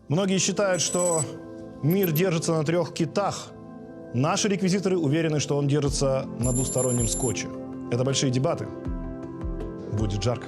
Многие считают, что мир держится на 3 китах. Наши реквизиторы уверены, что он держится на двустороннем скотче. Это большие дебаты. Будет жарко.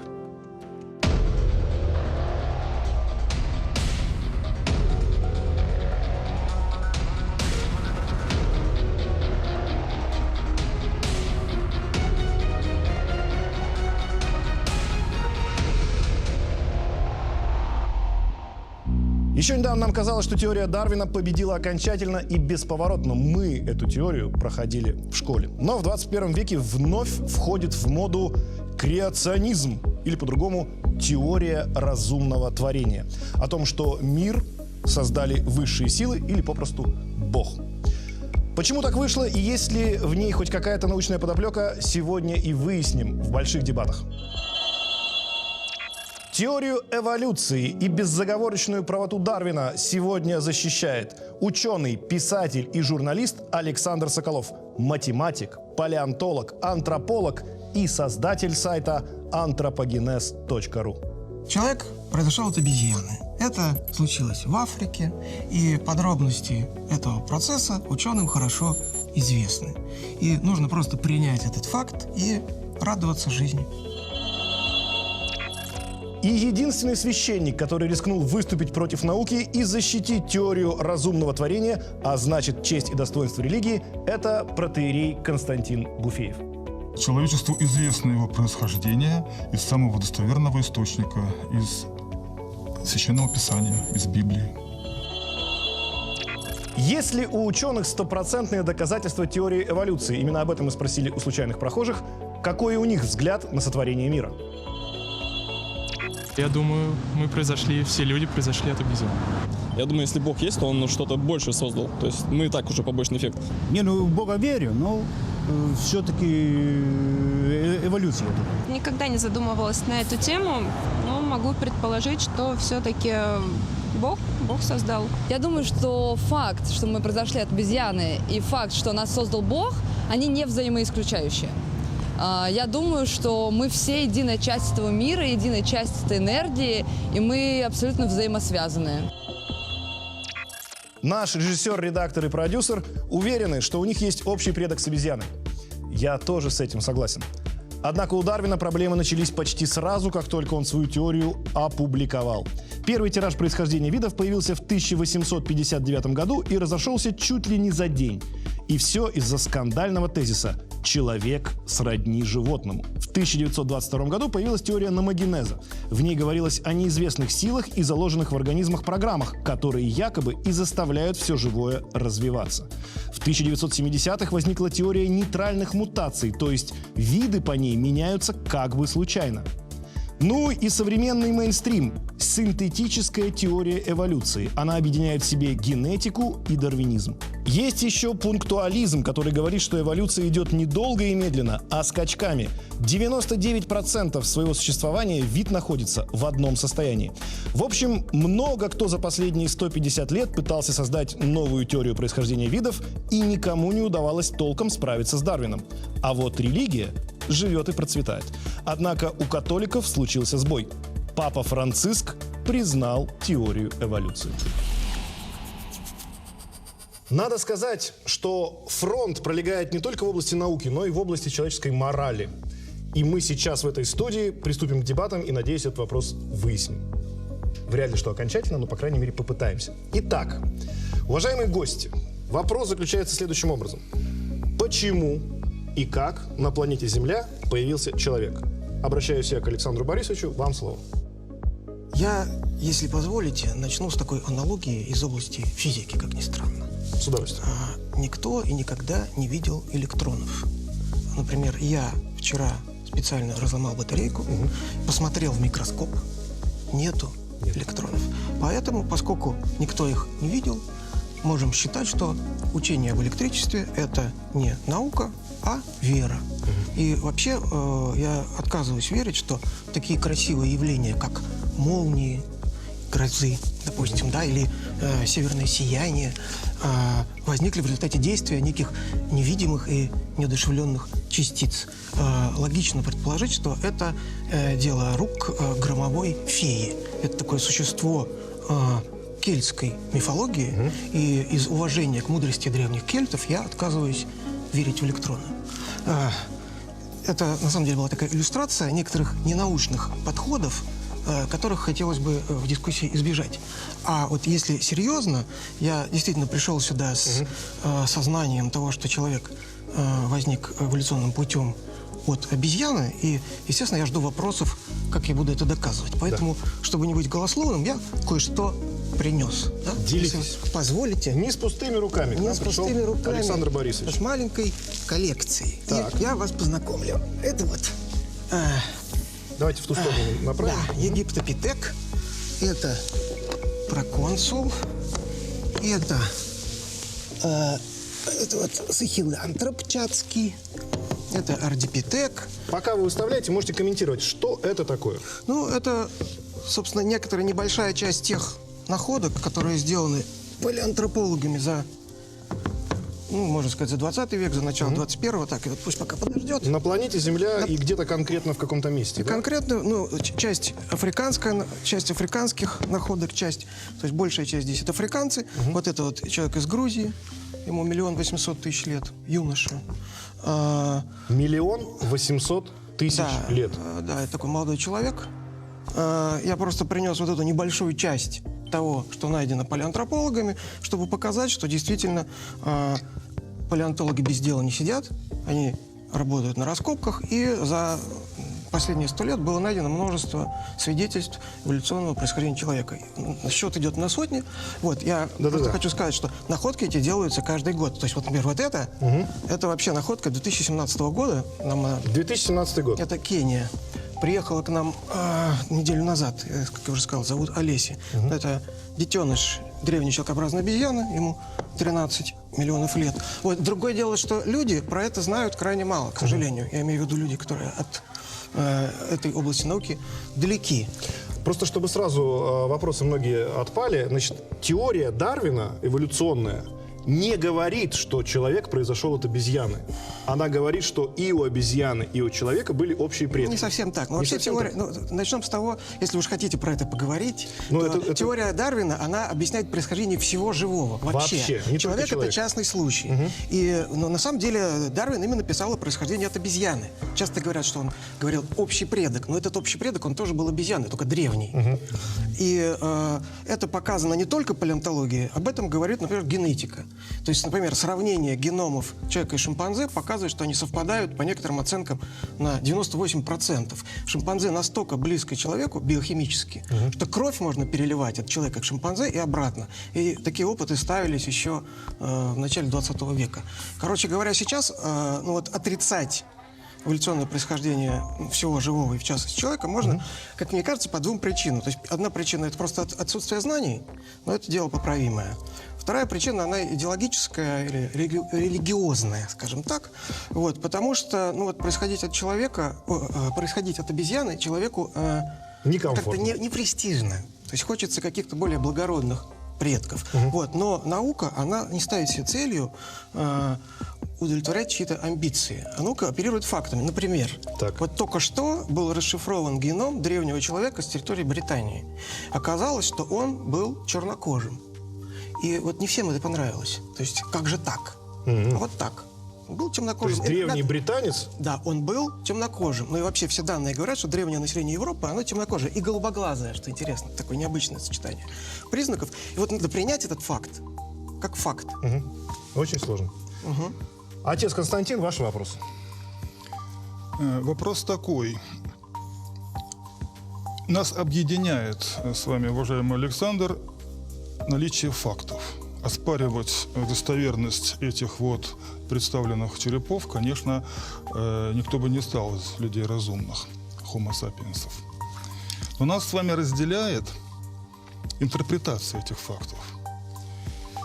Еще недавно нам казалось, что теория Дарвина победила окончательно и бесповоротно. Мы эту теорию проходили в школе. Но в 21 веке вновь входит в моду креационизм, или по-другому теория разумного творения. О том, что мир создали высшие силы или попросту Бог. Почему так вышло и есть ли в ней хоть какая-то научная подоплека, сегодня и выясним в больших дебатах. Теорию эволюции и безоговорочную правоту Дарвина сегодня защищает ученый, писатель и журналист Александр Соколов, математик, палеонтолог, антрополог и создатель сайта anthropogenes.ru. Человек произошел от обезьяны. Это случилось в Африке, и подробности этого процесса ученым хорошо известны. И нужно просто принять этот факт и радоваться жизни. И единственный священник, который рискнул выступить против науки и защитить теорию разумного творения, а значит честь и достоинство религии, это протоиерей Константин Буфеев. Человечеству известно его происхождение из самого достоверного источника, из Священного Писания, из Библии. Есть ли у ученых стопроцентные доказательства теории эволюции? Именно об этом мы спросили у случайных прохожих. Какой у них взгляд на сотворение мира? Я думаю, все люди произошли от обезьян. Я думаю, если Бог есть, то Он что-то больше создал. То есть мы и так уже побочный эффект. В Бога верю, но все-таки эволюция. Никогда не задумывалась на эту тему, но могу предположить, что все-таки Бог создал. Я думаю, что факт, что мы произошли от обезьяны, и факт, что нас создал Бог, они не взаимоисключающие. Я думаю, что мы все единая часть этого мира, единая часть этой энергии, и мы абсолютно взаимосвязаны. Наш режиссер, редактор и продюсер уверены, что у них есть общий предок с обезьяной. Я тоже с этим согласен. Однако у Дарвина проблемы начались почти сразу, как только он свою теорию опубликовал. Первый тираж происхождения видов появился в 1859 году и разошелся чуть ли не за день. И все из-за скандального тезиса «человек сродни животному». В 1922 году появилась теория номогенеза. В ней говорилось о неизвестных силах и заложенных в организмах программах, которые якобы и заставляют все живое развиваться. В 1970-х возникла теория нейтральных мутаций, то есть виды по ней меняются как бы случайно. Ну и современный мейнстрим – синтетическая теория эволюции. Она объединяет в себе генетику и дарвинизм. Есть еще пунктуализм, который говорит, что эволюция идет не долго и медленно, а скачками. 99% своего существования вид находится в одном состоянии. В общем, много кто за последние 150 лет пытался создать новую теорию происхождения видов, и никому не удавалось толком справиться с Дарвином. А вот религия живет и процветает. Однако у католиков случился сбой. Папа Франциск признал теорию эволюции. Надо сказать, что фронт пролегает не только в области науки, но и в области человеческой морали. И мы сейчас в этой студии приступим к дебатам и, надеюсь, этот вопрос выясним. Вряд ли что окончательно, но, по крайней мере, попытаемся. Итак, уважаемые гости, вопрос заключается следующим образом. Почему и как на планете Земля появился человек? Обращаюсь я к Александру Борисовичу, вам слово. Я, если позволите, начну с такой аналогии из области физики, как ни странно. С удовольствием. Никто и никогда не видел электронов. Например, я вчера специально разломал батарейку, посмотрел в микроскоп, нету электронов. Поэтому, поскольку никто их не видел, можем считать, что учение об электричестве – это не наука, а вера. И вообще я отказываюсь верить, что такие красивые явления, как молнии, грозы, допустим, да, или северное сияние, возникли в результате действия неких невидимых и неодушевленных частиц. Логично предположить, что это дело рук громовой феи. Это такое существо кельтской мифологии и из уважения к мудрости древних кельтов я отказываюсь верить в электроны. Это, на самом деле, была такая иллюстрация некоторых ненаучных подходов, которых хотелось бы в дискуссии избежать. А вот если серьезно, я действительно пришел сюда с сознанием того, что человек возник эволюционным путем от обезьяны, и, естественно, я жду вопросов, как я буду это доказывать. Поэтому, чтобы не быть голословным, я кое-что принес. Да? Делитесь. Если позволите. Не с пустыми руками. К Не нам с пришел пустыми руками. Александр Борисович. С маленькой коллекцией. Так. И я вас познакомлю. Это вот... Давайте в ту сторону направим. Да, египтопитек. Это проконсул. Это вот сахилантроп чатский. Это ардипитек. Пока вы выставляете, можете комментировать, что это такое. Ну, это, собственно, некоторая небольшая часть тех находок, которые сделаны палеантропологами за, ну, можно сказать, за 20 век, за начало 21-го. Так, и вот пусть пока подождет. На планете Земля и где-то конкретно в каком-то месте, да? Конкретно, ну, часть африканских находок, часть, то есть большая часть здесь это африканцы. Вот это вот человек из Грузии, ему 1 800 000 лет, юноша. 1 800 000 лет. Да, это такой молодой человек. Я просто принес вот эту небольшую часть того, что найдено палеантропологами, чтобы показать, что действительно палеонтологи без дела не сидят. Они работают на раскопках, и за последние 100 лет было найдено множество свидетельств эволюционного происхождения человека. Счет идет на сотни. Вот, я просто хочу сказать, что находки эти делаются каждый год. То есть, вот, например, вот это вообще находка 2017 года. 2017 год. Это Кения. Приехала к нам неделю назад, как я уже сказал, зовут Олеси. Это детеныш древней человекообразной обезьяны, ему 13 миллионов лет. Вот. Другое дело, что люди про это знают крайне мало, к сожалению. Я имею в виду люди, которые от этой области науки далеки. Просто чтобы сразу вопросы многие отпали, значит, теория Дарвина эволюционная не говорит, что человек произошел от обезьяны. Она говорит, что и у обезьяны, и у человека были общие предки. Не совсем так. Но Не вообще совсем теория... так. Ну, начнем с того, если уж хотите про это поговорить, Ну, то это- теория Дарвина, она объясняет происхождение всего живого. Вообще. Не только Человек — человек. это частный случай. Но на самом деле Дарвин именно писал о происхождении от обезьяны. Часто говорят, что он говорил общий предок. Но этот общий предок, он тоже был обезьяной, только древний. И это показано не только палеонтологией, об этом говорит, например, генетика. То есть, например, сравнение геномов человека и шимпанзе показывает, что они совпадают по некоторым оценкам на 98%. Шимпанзе настолько близко к человеку биохимически, что кровь можно переливать от человека к шимпанзе и обратно. И такие опыты ставились еще в начале 20 века. Короче говоря, сейчас ну вот отрицать эволюционное происхождение всего живого, и в частности человека, можно, как мне кажется, по двум причинам. То есть одна причина — это просто отсутствие знаний, но это дело поправимое. Вторая причина, она идеологическая или религиозная, скажем так. Вот, потому что ну, вот, происходить от человека, происходить от обезьяны человеку как-то не престижно. То есть хочется каких-то более благородных предков. Вот, но наука, она не ставит себе целью удовлетворять чьи-то амбиции. А наука оперирует фактами. Например, вот только что был расшифрован геном древнего человека с территории Британии. Оказалось, что он был чернокожим. И вот не всем это понравилось. То есть, как же так? А вот так. Он был темнокожим. То есть древний британец? Да, он был темнокожим. Ну и вообще все данные говорят, что древнее население Европы, оно темнокожее. И голубоглазое, что интересно. Такое необычное сочетание признаков. И вот надо принять этот факт как факт. Очень сложно. Отец Константин, ваш вопрос. Вопрос такой. Нас объединяет с вами, уважаемый Александр, наличие фактов. Оспаривать достоверность этих вот представленных черепов, конечно, никто бы не стал из людей разумных, homo sapiensов. Но нас с вами разделяет интерпретация этих фактов.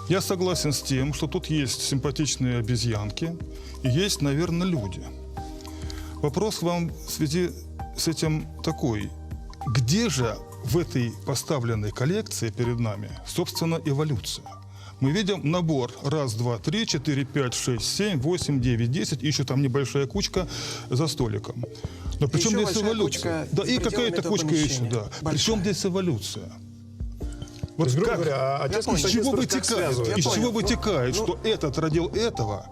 Я согласен с тем, что тут есть симпатичные обезьянки и есть, наверное, люди. Вопрос к вам в связи с этим такой. Где же в этой поставленной коллекции перед нами, собственно, эволюция? Мы видим набор 1, 2, 3, 4, 5, 6, 7, 8, 9, 10, и еще там небольшая кучка за столиком. Но при чем здесь эволюция? Да, и какая-то кучка еще, да. При чем здесь эволюция? То есть, грубо как- говоря, отец из чего как вытекает, связывает? из Я чего понял. вытекает, Ну, что этот родил этого,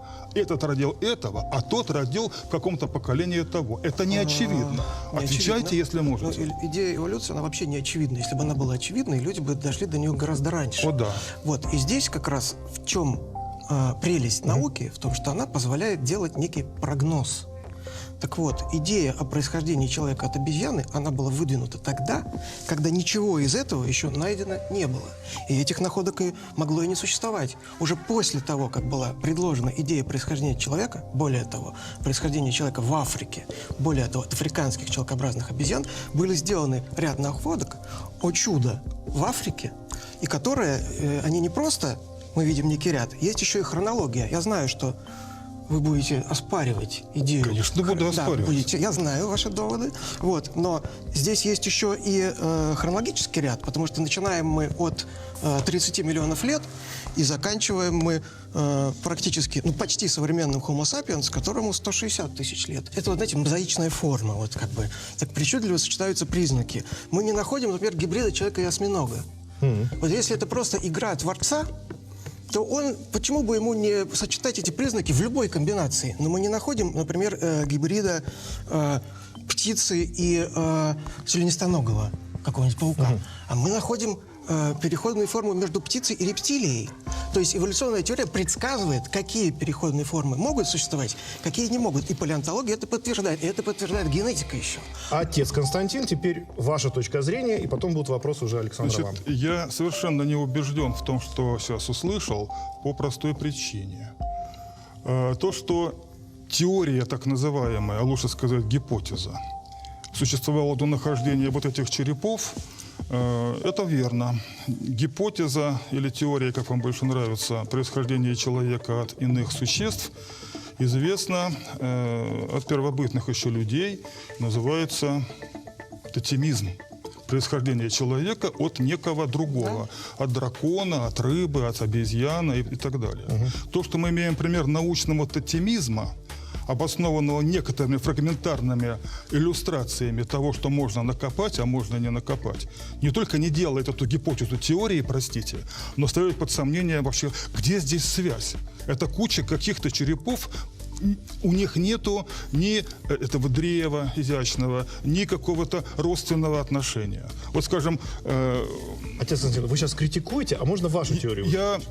а тот родил в каком-то поколении того? Это не очевидно. Не Отвечайте, очевидно. если можете. Ну, идея эволюции, она вообще не очевидна. Если бы она была очевидной, люди бы дошли до нее гораздо раньше. О, да. Вот. И здесь как раз в чем прелесть науки, в том, что она позволяет делать некий прогноз. Так вот, идея о происхождении человека от обезьяны, она была выдвинута тогда, когда ничего из этого еще найдено не было. И этих находок и могло и не существовать. Уже после того, как была предложена идея происхождения человека, более того, происхождения человека в Африке, более того, от африканских человекообразных обезьян, были сделаны ряд находок о чудо в Африке, и которые, они не просто, мы видим некий ряд, есть еще и хронология. Я знаю, что вы будете оспаривать идею. Конечно, буду Да, оспаривать. будете. Я знаю ваши доводы. Вот. Но здесь есть еще и хронологический ряд, потому что начинаем мы от 30 миллионов лет и заканчиваем мы практически, ну, почти современным Homo sapiens, которому 160 тысяч лет. Это, вот, знаете, мозаичная форма. Вот как бы так причудливо сочетаются признаки. Мы не находим, например, гибрида человека и осьминога. Вот если это просто игра Творца, то он, почему бы ему не сочетать эти признаки в любой комбинации? Но мы не находим, например, гибрида птицы и членистоногого какого-нибудь паука. А мы находим переходные формы между птицей и рептилией. То есть эволюционная теория предсказывает, какие переходные формы могут существовать, какие не могут. И палеонтология это подтверждает. И это подтверждает генетика еще. Отец Константин, теперь ваша точка зрения, и потом будут вопросы уже Александра вам. Значит, я совершенно не убежден в том, что сейчас услышал, по простой причине. То, что теория, так называемая, а лучше сказать гипотеза, существовала до нахождения вот этих черепов, это верно. Гипотеза или теория, как вам больше нравится, происхождения человека от иных существ, известна от первобытных еще людей, называется тотемизм. Происхождение человека от некого другого. От дракона, от рыбы, от обезьяны и так далее. То, что мы имеем пример научного тотемизма, обоснованного некоторыми фрагментарными иллюстрациями того, что можно накопать, а можно не накопать, не только не делает эту гипотезу теории, простите, но ставит под сомнение вообще, где здесь связь. Это куча каких-то черепов, у них нету ни этого древа изящного, ни какого-то родственного отношения. Вот, скажем... Отец Константин, вы сейчас критикуете, а можно вашу теорию? Я...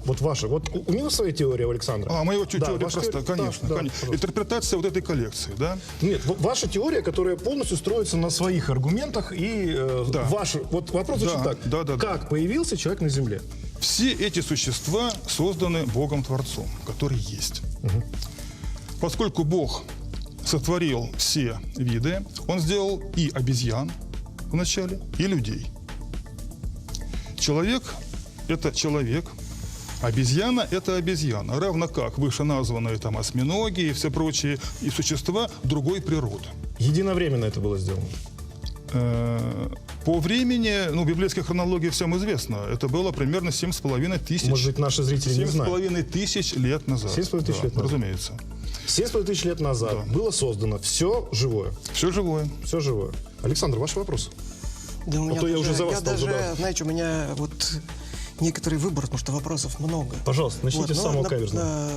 Вот ваша. Вот у него своя теория, у Александра. А, моя Да, теория ваша проста, теория- конечно, да, конечно. пожалуйста. Интерпретация вот этой коллекции, да? Нет, ваша теория, которая полностью строится на своих аргументах, и Да. ваша... Вот вопрос Да, звучит так. да. Как появился человек на Земле? Все эти существа созданы Богом-творцом, который есть. Поскольку Бог сотворил все виды, Он сделал и обезьян вначале, и людей. Человек – это человек, обезьяна – это обезьяна, равно как вышеназванные там осьминоги и все прочие и существа другой природы. Единовременно это было сделано. По времени, ну, библейская хронология всем известна, это было примерно 7,5 тысяч. Может быть, наши зрители не знают. 7,5 тысяч лет назад. 7,5 тысяч Да, лет назад. Разумеется. 7,5 тысяч лет назад Да. было создано все живое. Все живое. Все живое. Александр, ваш вопрос? Да у меня то я уже за вас я стал даже, задавать. знаете, у меня вот некоторый выбор, потому что вопросов много. Пожалуйста, начните с ну, самого каверзного.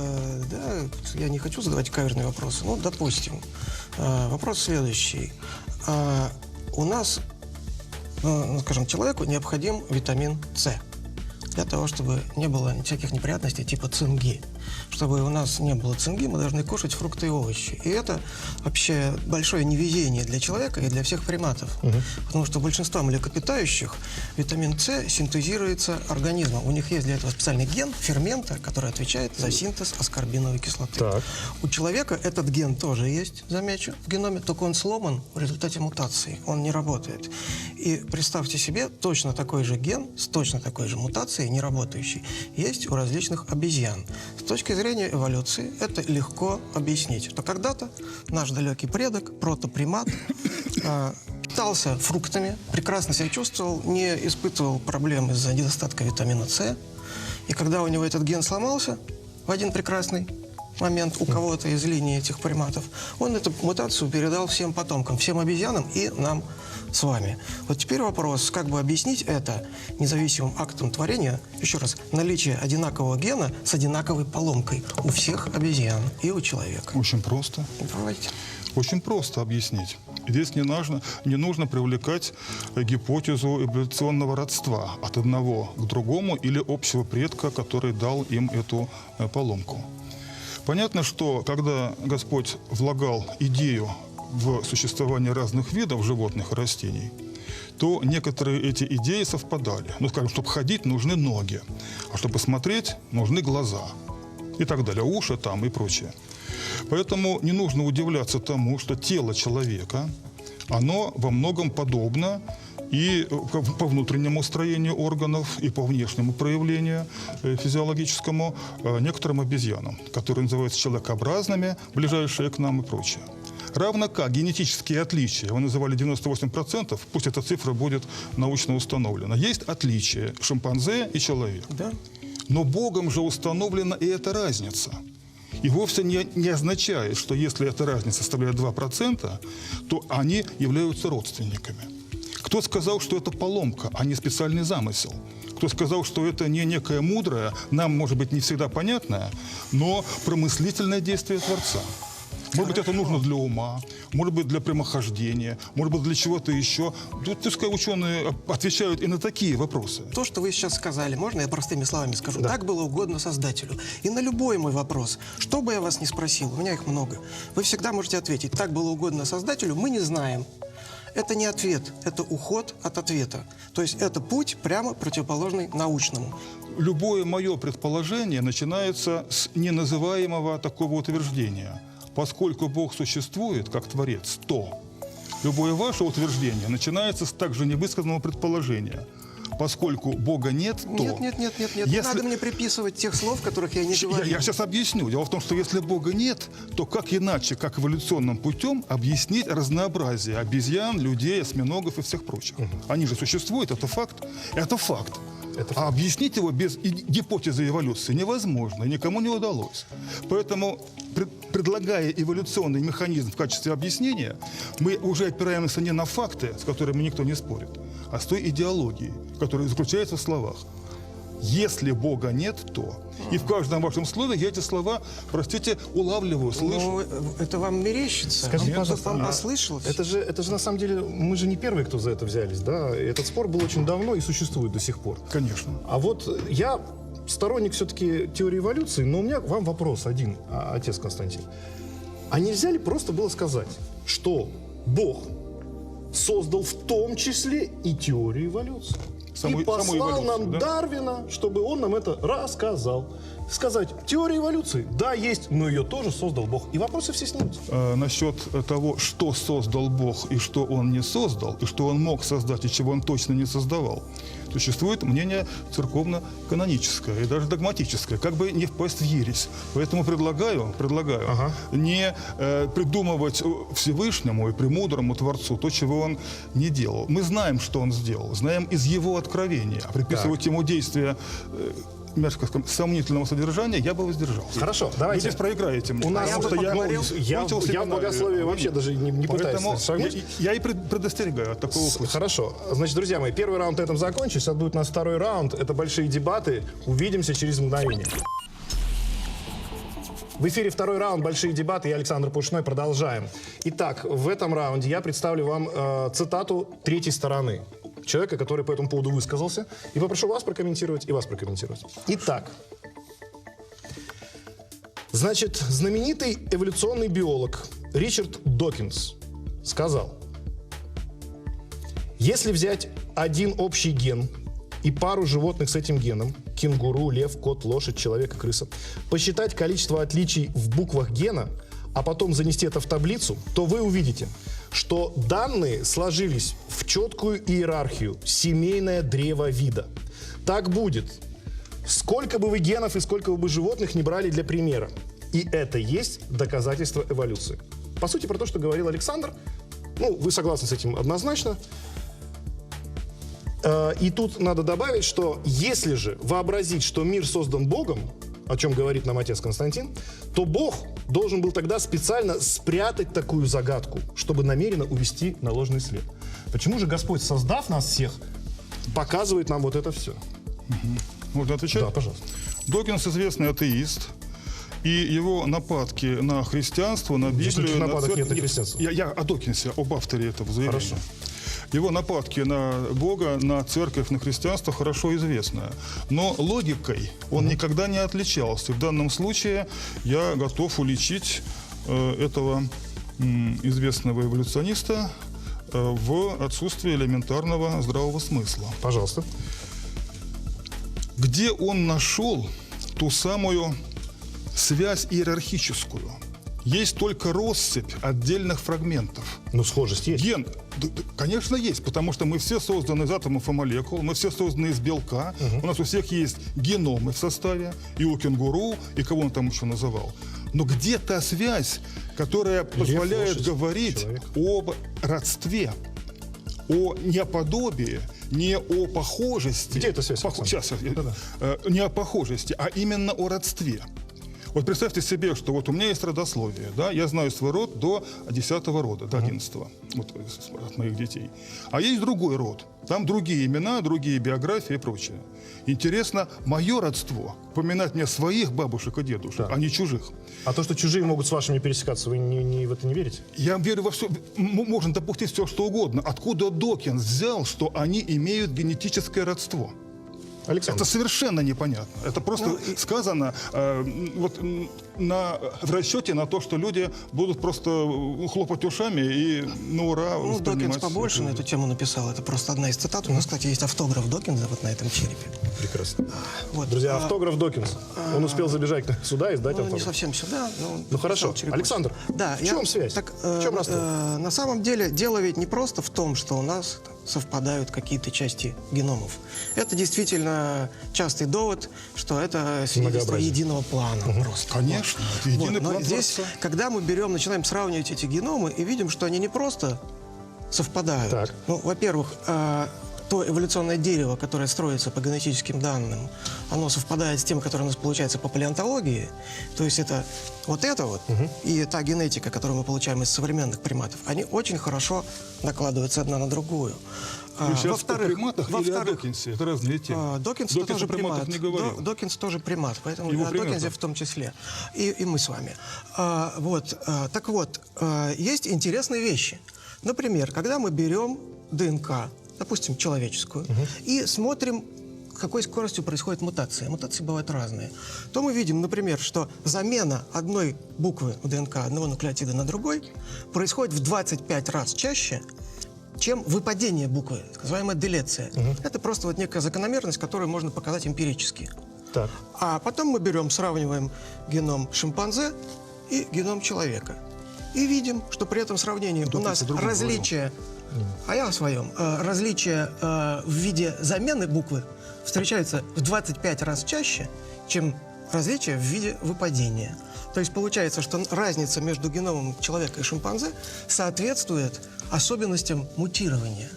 Да, я не хочу задавать каверные вопросы. Ну, допустим. Вопрос следующий. У нас, ну, скажем, человеку необходим витамин С для того, чтобы не было всяких неприятностей типа цинги. Чтобы у нас не было цинги, мы должны кушать фрукты и овощи. И это вообще большое невезение для человека и для всех приматов. Потому что у большинства млекопитающих витамин С синтезируется организмом. У них есть для этого специальный ген фермента, который отвечает за синтез аскорбиновой кислоты. Так. У человека этот ген тоже есть, замечу, в геноме, только он сломан в результате мутации. Он не работает. И представьте себе, точно такой же ген с точно такой же мутацией, не работающий, есть у различных обезьян. С точки зрения эволюции это легко объяснить, что когда-то наш далекий предок, протопримат, питался фруктами, прекрасно себя чувствовал, не испытывал проблем из-за недостатка витамина С. И когда у него этот ген сломался в один прекрасный момент у кого-то из линий этих приматов, он эту мутацию передал всем потомкам, всем обезьянам и нам с вами. Вот теперь вопрос, как бы объяснить это независимым актом творения, еще раз, наличие одинакового гена с одинаковой поломкой у всех обезьян и у человека. Очень просто. Давайте. Очень просто объяснить. Здесь не нужно привлекать гипотезу эволюционного родства от одного к другому или общего предка, который дал им эту поломку. Понятно, что когда Господь влагал идею в существование разных видов животных и растений, то некоторые эти идеи совпадали. Ну, скажем, чтобы ходить, нужны ноги, а чтобы смотреть, нужны глаза и так далее, уши там и прочее. Поэтому не нужно удивляться тому, что тело человека, оно во многом подобно и по внутреннему строению органов, и по внешнему проявлению физиологическому некоторым обезьянам, которые называются человекообразными, ближайшие к нам и прочее. Равно как генетические отличия, его называли 98%, пусть эта цифра будет научно установлена. Есть отличия шимпанзе и человека. Да? Но Богом же установлена и эта разница. И вовсе не означает, что если эта разница составляет 2%, то они являются родственниками. Кто сказал, что это поломка, а не специальный замысел? Кто сказал, что это не некое мудрое, нам, может быть, не всегда понятное, но промыслительное действие Творца? Может быть, это нужно для ума, может быть, для прямохождения, может быть, для чего-то еще. Тут, пускай ученые отвечают и на такие вопросы. То, что вы сейчас сказали, можно я простыми словами скажу? Да. Так было угодно Создателю. И на любой мой вопрос, что бы я вас ни спросил, у меня их много, вы всегда можете ответить: так было угодно Создателю, мы не знаем. Это не ответ, это уход от ответа. То есть это путь прямо противоположный научному. Любое мое предположение начинается с неназываемого такого утверждения. Поскольку Бог существует как Творец, то любое ваше утверждение начинается с также невысказанного предположения. Поскольку Бога нет, то... Нет. Не надо мне приписывать тех слов, которых я не говорю. Я сейчас объясню. Дело в том, что если Бога нет, то как иначе, как эволюционным путем объяснить разнообразие обезьян, людей, осьминогов и всех прочих? Они же существуют, это факт. Это факт. А объяснить его без гипотезы эволюции невозможно, и никому не удалось. Поэтому, предлагая эволюционный механизм в качестве объяснения, мы уже опираемся не на факты, с которыми никто не спорит, а с той идеологией, которая заключается в словах. Если Бога нет, то... И в каждом вашем слове я эти слова, простите, улавливаю, слышу. Ну, это вам мерещится. Скажите, Вам пожалуйста, послышалось? Это же на самом деле, мы же не первые, кто за это взялись, да? Этот спор был очень давно и существует до сих пор. Конечно. А вот я сторонник все-таки теории эволюции, но у меня к вам вопрос один, отец Константин. А нельзя ли просто было сказать, что Бог создал в том числе и теорию эволюции? И послал нам Дарвина, чтобы он нам это рассказал. Сказать, теория эволюции, да, есть, но ее тоже создал Бог. И вопросы все снимутся. Насчет того, что создал Бог и что Он не создал, и что Он мог создать, и чего Он точно не создавал, существует мнение церковно-каноническое и даже догматическое, как бы не впасть в ересь. Поэтому предлагаю не придумывать Всевышнему и премудрому Творцу то, чего Он не делал. Мы знаем, что Он сделал, знаем из Его откровения, а приписывать Ему действия мягко сказать, сомнительного содержания, я бы воздержался. Хорошо, давайте. Вы здесь проиграете мне. У нас я в богословии вообще даже не пытаюсь шагнуть. Я и предостерегаю от такого пути. Хорошо. Значит, друзья мои, первый раунд на этом закончен. Сейчас будет у нас второй раунд. Это большие дебаты. Увидимся через мгновение. В эфире второй раунд «Большие дебаты». Я Александр Пушной. Продолжаем. Итак, в этом раунде я представлю вам цитату третьей стороны. Человека, который по этому поводу высказался. И попрошу вас прокомментировать и вас прокомментировать. Итак. Значит, знаменитый эволюционный биолог Ричард Докинс сказал: если взять один общий ген и пару животных с этим геном, кенгуру, лев, кот, лошадь, человек и крыса, посчитать количество отличий в буквах гена, а потом занести это в таблицу, то вы увидите, что данные сложились в четкую иерархию, семейное древо вида. Так будет, сколько бы вы генов и сколько бы вы животных не брали для примера. И это есть доказательство эволюции. По сути, про то, что говорил Александр, ну, вы согласны с этим однозначно. И тут надо добавить, что если же вообразить, что мир создан Богом, о чем говорит нам отец Константин, то Бог должен был тогда специально спрятать такую загадку, чтобы намеренно увести на ложный след. Почему же Господь, создав нас всех, показывает нам вот это все? Можно отвечать? Да, пожалуйста. Докинс известный атеист, и его нападки на христианство, на Здесь Библию... никаких нападок нет на Нет, христианство. Я о Докинсе, об авторе этого заявления. Хорошо. Его нападки на Бога, на церковь, на христианство хорошо известны. Но логикой он никогда не отличался. В данном случае я готов уличить этого известного эволюциониста в отсутствии элементарного здравого смысла. Пожалуйста. Где он нашел ту самую связь иерархическую? Есть только россыпь отдельных фрагментов. Ну, схожесть есть. Ген, конечно, есть, потому что мы все созданы из атомов и молекул, мы все созданы из белка, у нас у всех есть геномы в составе, и у кенгуру, и кого он там еще называл. Но где та связь, которая позволяет лошадь, говорить человек. об родстве, о неподобии, не о похожести. Где эта связь, Александр? Сейчас, не о похожести, а именно о родстве. Вот представьте себе, что вот у меня есть родословие, да, я знаю свой род до 10-го рода, до 11-го, вот, от моих детей. А есть другой род, там другие имена, другие биографии и прочее. Интересно, мое родство, поминать мне своих бабушек и дедушек, а не чужих. А то, что чужие могут с вашими пересекаться, вы в это не верите? Я верю во все, можно допустить все, что угодно. Откуда Докинс взял, что они имеют генетическое родство? Александр. Это совершенно непонятно. Это просто сказано в расчете на то, что люди будут просто хлопать ушами и на ура Ну, Докинс побольше на эту тему написал. Это просто одна из цитат. У нас, кстати, есть автограф Докинса вот на этом черепе. Прекрасно. Вот. Друзья, автограф Докинса. Он успел забежать сюда и сдать Ну, не автограф. совсем сюда. Ну, хорошо. написал черепок. Александр, Да, в чем связь? Так, В чем родство? на самом деле дело ведь не просто в том, что у нас совпадают какие-то части геномов. Это действительно частый довод, что это свидетельство Многообразие. единого плана просто. Конечно, это единый Но план здесь, Творца. когда мы начинаем сравнивать эти геномы и видим, что они не просто совпадают. Так. Ну, во-первых, то эволюционное дерево, которое строится по генетическим данным, оно совпадает с тем, которое у нас получается по палеонтологии. То есть это вот и та генетика, которую мы получаем из современных приматов, они очень хорошо накладываются одна на другую. Вы сейчас о приматах или о Докинсе? Это разные темы. Докинс Докинс тоже о приматах примат. не говорил. Докинс тоже примат, поэтому Его о пример, Докинсе да. в том числе. И мы с вами. Так вот, есть интересные вещи. Например, когда мы берем ДНК, допустим, человеческую, и смотрим, какой скоростью происходит мутация. Мутации бывают разные. То мы видим, например, что замена одной буквы в ДНК, одного нуклеотида на другой, происходит в 25 раз чаще, чем выпадение буквы, так называемая делеция. Это просто вот некая закономерность, которую можно показать эмпирически. Так. А потом мы берем, сравниваем геном шимпанзе и геном человека. И видим, что при этом сравнении у нас различия, а я о своем, различия в виде замены буквы встречаются в 25 раз чаще, чем различия в виде выпадения. То есть получается, что разница между геномом человека и шимпанзе соответствует особенностям мутирования.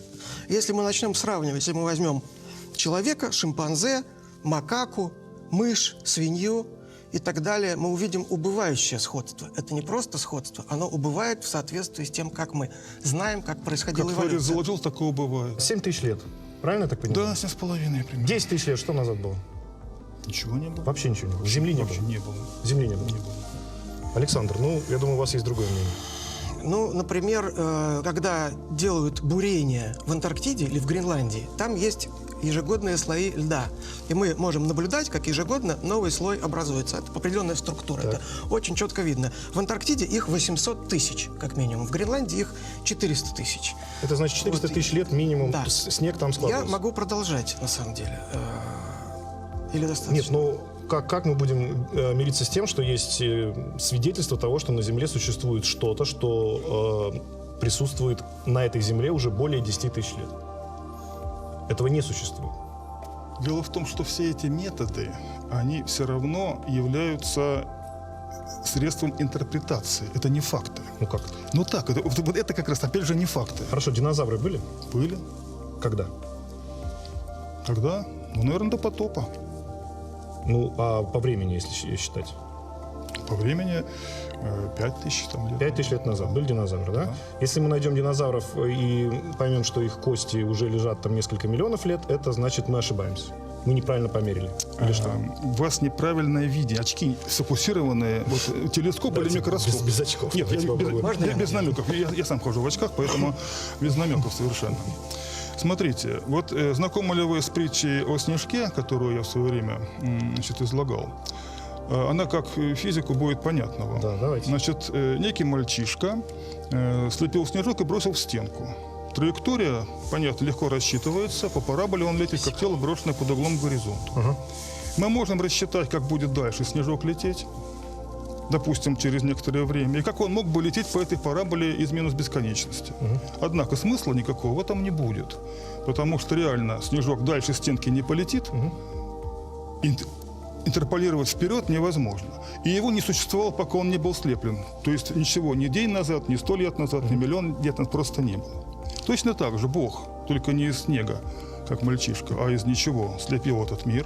Если мы начнем сравнивать, если мы возьмем человека, шимпанзе, макаку, мышь, свинью и так далее, мы увидим убывающее сходство. Это не просто сходство, оно убывает в соответствии с тем, как мы знаем, как происходила Как Творец эволюция. заложил, такого бывает. 7 тысяч лет. Правильно я так понимаю? Да, 7,5 примерно. 10 тысяч лет что назад было? Ничего не было. Вообще ничего не было. Земли не Вообще было. не было. Земли не было. Александр, ну, я думаю, у вас есть другое мнение. Ну, например, когда делают бурение в Антарктиде или в Гренландии, там есть ежегодные слои льда. И мы можем наблюдать, как ежегодно новый слой образуется. Это определенная структура. Так. Это очень четко видно. В Антарктиде их 800 тысяч, как минимум. В Гренландии их 400 тысяч. Это значит 400 Вот. тысяч лет минимум Да. снег там Я складывается. могу продолжать, на самом деле. Или достаточно? Нет, ну как мы будем мириться с тем, что есть свидетельство того, что на Земле существует что-то, что присутствует на этой Земле уже более 10 тысяч лет? Этого не существует. Дело в том, что все эти методы, они все равно являются средством интерпретации. Это не факты. Ну как? Ну так, это как раз, опять же, не факты. Хорошо, динозавры были? Были. Когда? Когда? Ну, наверное, до потопа. Ну, а по времени, если считать? По времени 5000 там, лет. 5000 лет назад были динозавры, да? Да. Если мы найдем динозавров и поймем, что их кости уже лежат там несколько миллионов лет, это значит, мы ошибаемся. Мы неправильно померили. Или что? У вас неправильное видение. Очки сфокусированные. Вот, телескоп Давайте или микроскоп? без очков. Нет, Давайте попробуем. Можно я без намеков. Я сам хожу в очках, поэтому без намеков совершенно. Смотрите, вот знакомы ли вы с притчей о снежке, которую я в свое время излагал? Она как физику будет понятна вам. Да, давайте. Значит, некий мальчишка слепил снежок и бросил в стенку. Траектория, понятно, легко рассчитывается. По параболе он летит, как тело, брошенное под углом к горизонту. Мы можем рассчитать, как будет дальше снежок лететь, допустим, через некоторое время, и как он мог бы лететь по этой параболе из минус бесконечности. Однако смысла никакого в этом не будет, потому что реально снежок дальше стенки не полетит, интерполировать вперед невозможно. И его не существовало, пока он не был слеплен. То есть ничего ни день назад, ни 100 лет назад, ни миллион лет назад просто не было. Точно так же Бог, только не из снега, как мальчишка, а из ничего, слепил этот мир.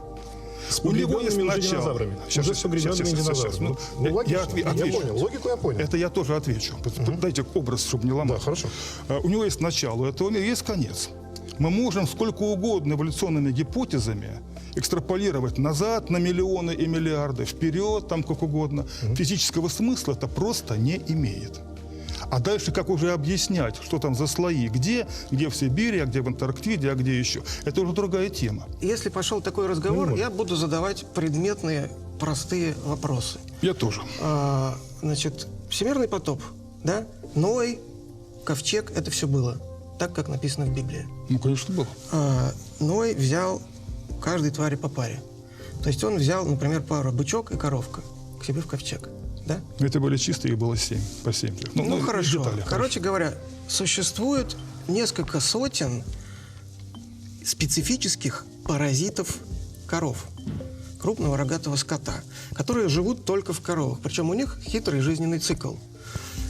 У него есть начало. Динозаврами. Сейчас, Уже с погребенными динозаврами. Ну, логично. Я понял. Логику я понял. Это я тоже отвечу. Дайте образ, чтобы не ломать. Да, хорошо. У него есть начало этого мира, есть конец. Мы можем сколько угодно эволюционными гипотезами экстраполировать назад на миллионы и миллиарды, вперед, там как угодно. Физического смысла это просто не имеет. А дальше как уже объяснять, что там за слои, где в Сибири, а где в Антарктиде, а где еще. Это уже другая тема. Если пошел такой разговор, я буду задавать предметные, простые вопросы. Я тоже. Значит, всемирный потоп, да? Ной, ковчег, это все было. Так, как написано в Библии. Ну, конечно, было. Ной взял каждой твари по паре. То есть он взял, например, пару бычок и коровка к себе в ковчег. Да? Это были чистые, их было 7, по 7. Ну, хорошо. Детали, Короче говоря, существует несколько сотен специфических паразитов коров, крупного рогатого скота, которые живут только в коровах. Причем у них хитрый жизненный цикл.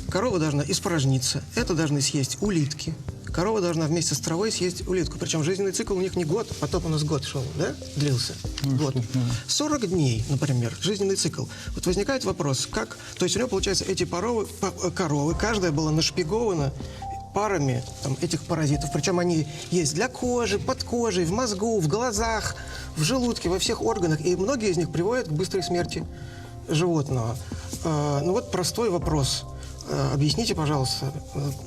Корова должна испражниться, это должны съесть улитки. Корова должна вместе с травой съесть улитку. Причем жизненный цикл у них не год, потом у нас год шел, да? Длился. Год. 40 дней, например, жизненный цикл. Вот возникает вопрос, как... То есть у него, получается, эти коровы, каждая была нашпигована парами там, этих паразитов. Причем они есть для кожи, под кожей, в мозгу, в глазах, в желудке, во всех органах. И многие из них приводят к быстрой смерти животного. Ну вот простой вопрос. Объясните, пожалуйста.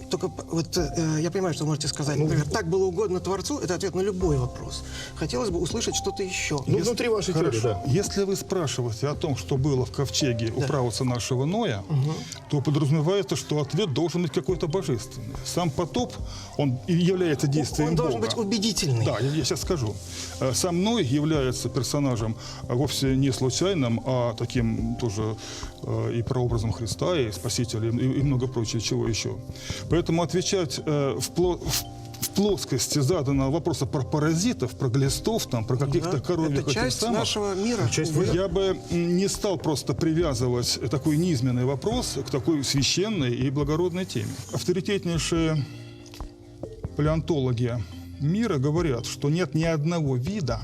Только вот я понимаю, что вы можете сказать, например, так было угодно Творцу, это ответ на любой вопрос. Хотелось бы услышать что-то еще. Ну, внутри вашей теории, Хорошо. да. Если вы спрашиваете о том, что было в ковчеге у праотца нашего Ноя, то подразумевается, что ответ должен быть какой-то божественный. Сам потоп, он и является действием Он должен Бога. быть убедительный. Да, я сейчас скажу. Сам Ной является персонажем вовсе не случайным, а таким тоже и прообразом Христа, и Спасителя, и много прочего, чего еще. Поэтому отвечать в плоскости заданного вопроса про паразитов, про глистов, там, про каких-то коровьих... Это часть нашего мира. Я бы не стал просто привязывать такой низменный вопрос к такой священной и благородной теме. Авторитетнейшие палеонтологи мира говорят, что нет ни одного вида,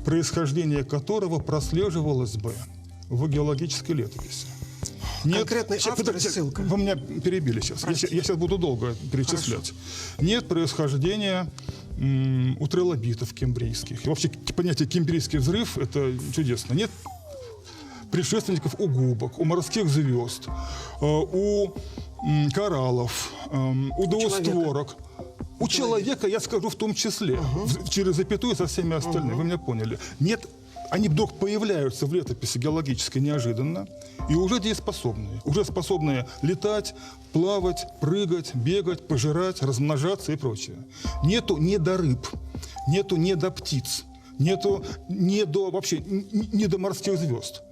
происхождение которого прослеживалось бы в геологической летописи. Конкретный автор и ссылка. Вы меня перебили сейчас. Я сейчас буду долго перечислять. Нет происхождения у трилобитов кембрийских. И вообще понятие кембрийский взрыв – это чудесно. Нет предшественников у губок, у морских звезд, у кораллов, у двустворок. У человека, я скажу, в том числе, через запятую со всеми остальными. Вы меня поняли. Нет. Они вдруг появляются в летописи геологической неожиданно и уже дееспособные. Уже способные летать, плавать, прыгать, бегать, пожирать, размножаться и прочее. Нету ни до рыб, нету ни до птиц, нету ни до, вообще, ни до морских звезд.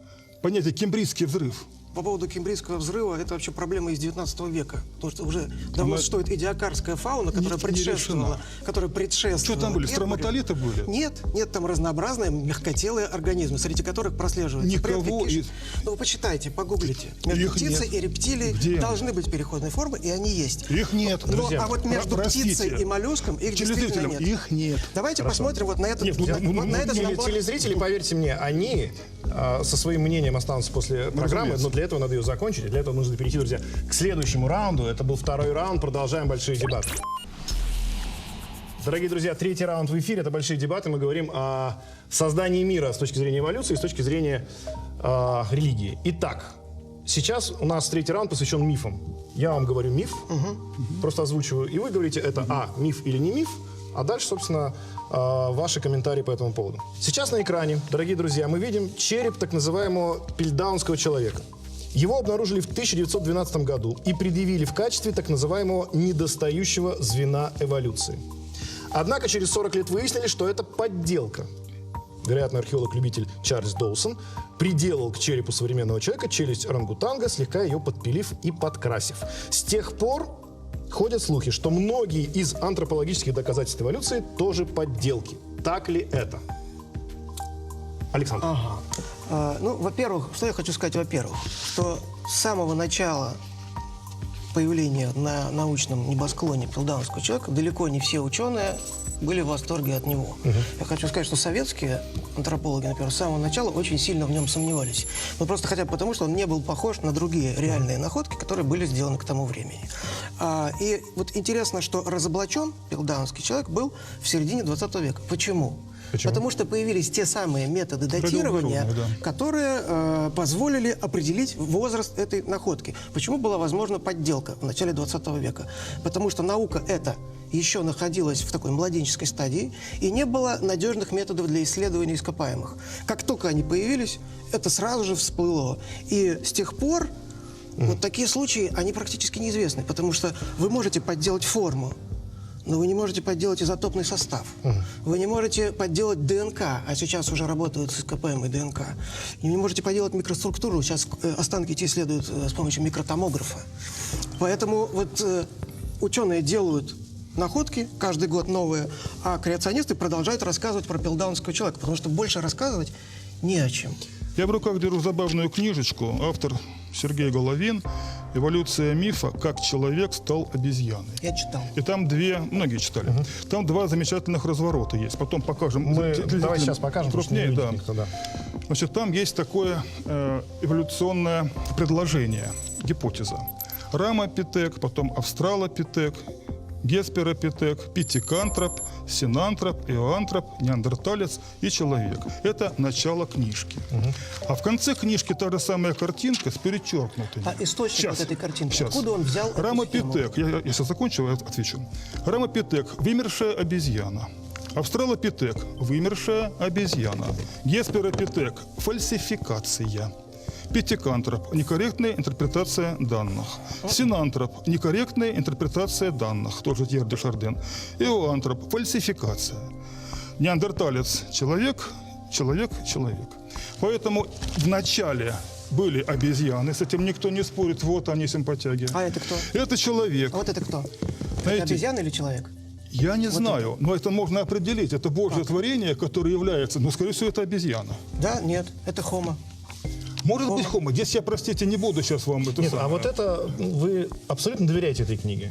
Понятие «кембрийский взрыв». по поводу Кембрийского взрыва, это вообще проблема из 19 века. Потому что уже давно существует идиокарская фауна, которая предшествовала. Что там были? Пермию. Строматолиты были? Нет, там разнообразные мягкотелые организмы, среди которых прослеживаются Никого предки из- Ну, вы почитайте, погуглите. Между Их птицей нет. и рептилией Где они? должны быть переходные формы, и они есть. Их нет. Но, Друзья, а вот между простите. птицей и моллюском их действительно Телезрителям нет. их нет. Давайте посмотрим вот на этот, вот на этот набор. Телезрители, поверьте мне, они со своим мнением останутся после программы, разумеется. но для этого надо ее закончить, и для этого нужно перейти, друзья, к следующему раунду. Это был второй раунд, продолжаем большие дебаты. Дорогие друзья, третий раунд в эфире, это большие дебаты. Мы говорим о создании мира с точки зрения эволюции, с точки зрения религии. Итак, сейчас у нас третий раунд посвящен мифам. Я вам говорю миф, просто озвучиваю, и вы говорите, это миф или не миф, а дальше, собственно, ваши комментарии по этому поводу. Сейчас на экране, дорогие друзья, мы видим череп так называемого пильдаунского человека. Его обнаружили в 1912 году и предъявили в качестве так называемого недостающего звена эволюции. Однако через 40 лет выяснили, что это подделка. Вероятно, археолог-любитель Чарльз Доусон приделал к черепу современного человека челюсть орангутанга, слегка ее подпилив и подкрасив. С тех пор ходят слухи, что многие из антропологических доказательств эволюции тоже подделки. Так ли это? Александр. Ну, во-первых, что я хочу сказать, во-первых, что с самого начала появления на научном небосклоне пилдаунского человека далеко не все ученые были в восторге от него. Я хочу сказать, что советские антропологи, например, с самого начала очень сильно в нем сомневались. Но просто хотя бы потому, что он не был похож на другие реальные находки, которые были сделаны к тому времени. И вот интересно, что разоблачен пилдаунский человек был в середине 20 века. Почему? Потому что появились те самые методы датирования, которые позволили определить возраст этой находки. Почему была возможна подделка в начале 20 века? Потому что наука эта еще находилась в такой младенческой стадии, и не было надежных методов для исследования ископаемых. Как только они появились, это сразу же всплыло. И с тех пор вот такие случаи, они практически неизвестны, потому что вы можете подделать форму, но вы не можете подделать изотопный состав. Вы не можете подделать ДНК, а сейчас уже работают с ископаемой ДНК. И не можете подделать микроструктуру, сейчас останки эти исследуют с помощью микротомографа. Поэтому вот ученые делают находки, каждый год новые, а креационисты продолжают рассказывать про пилдаунского человека, потому что больше рассказывать не о чем. Я в руках держу забавную книжечку. Автор Сергей Головин «Эволюция мифа. Как человек стал обезьяной». Я читал. И там многие читали, там два замечательных разворота есть. Потом покажем. Давай сейчас покажем, потому что не крупнее, видит да. никто, да. Значит, там есть такое эволюционное предложение, гипотеза. Рамопитек, потом австралопитек, гесперопитек, питекантроп, синантроп, иоантроп, неандерталец и человек. Это начало книжки. А в конце книжки та же самая картинка с перечеркнутыми. А источник вот этой картинки, откуда он взял эту Рамопитек, я сейчас закончу, я отвечу. Рамопитек – вымершая обезьяна. Австралопитек – вымершая обезьяна. Гесперопитек – фальсификация. Питекантроп – некорректная интерпретация данных. Синантроп – некорректная интерпретация данных, тоже Тьер де Шарден. Иоантроп – фальсификация. Неандерталец – человек, человек, человек. Поэтому в начале были обезьяны, с этим никто не спорит, вот они симпатяги. А это кто? Это человек. А вот это кто? Это Знаете, обезьяна или человек? я не знаю, но это можно определить. Это Божье творение, которое является, но, скорее всего, это обезьяна. Да, нет, это хомо. Может быть, хомо. Здесь я, простите, не буду сейчас вам это Нет, самое. а вот это вы абсолютно доверяете этой книге?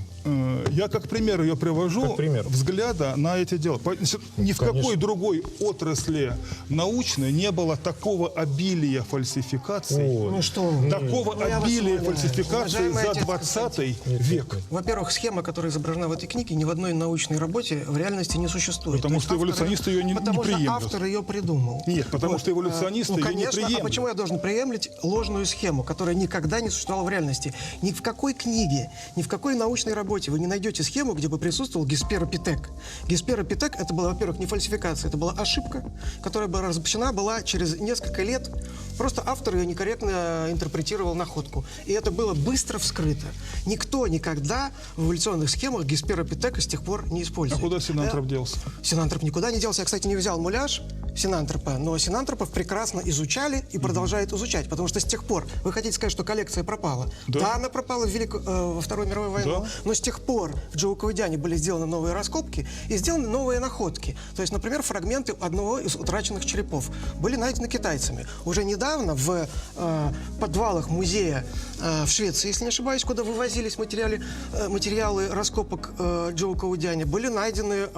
Я как пример ее привожу, Как пример. взгляда на эти дела. Значит, ни в какой другой отрасли научной не было такого обилия фальсификаций, Ну что вы. такого Ну, я вас обилия умоляю. фальсификаций Уважаемый за отец 20 век. Во-первых, схема, которая изображена в этой книге, ни в одной научной работе в реальности не существует. Потому То есть что автор эволюционисты ее не Потому что приемлют. автор ее придумал. Нет, потому что эволюционисты ее не конечно, приемлют. а почему я должен приемлить ложную схему, которая никогда не существовала в реальности? Ни в какой книге, ни в какой научной работе вы не найдете схему, где бы присутствовал гесперопитек. Гесперопитек — это была, во-первых, не фальсификация, это была ошибка, которая была разоблачена была через несколько лет. Просто автор ее некорректно интерпретировал находку. И это было быстро вскрыто. Никто никогда в эволюционных схемах гесперопитека с тех пор не А использует. куда синантроп делся? Синантроп никуда не делся. Я, кстати, не взял муляж. синантропа, но синантропов прекрасно изучали и продолжают изучать, потому что с тех пор, вы хотите сказать, что коллекция пропала? Да, она пропала во Вторую мировую войну, но с тех пор в Джоукоудяне были сделаны новые раскопки и сделаны новые находки. То есть, например, фрагменты одного из утраченных черепов были найдены китайцами. Уже недавно в подвалах музея в Швеции, если не ошибаюсь, куда вывозились материалы раскопок Джоукоудяне, были найдены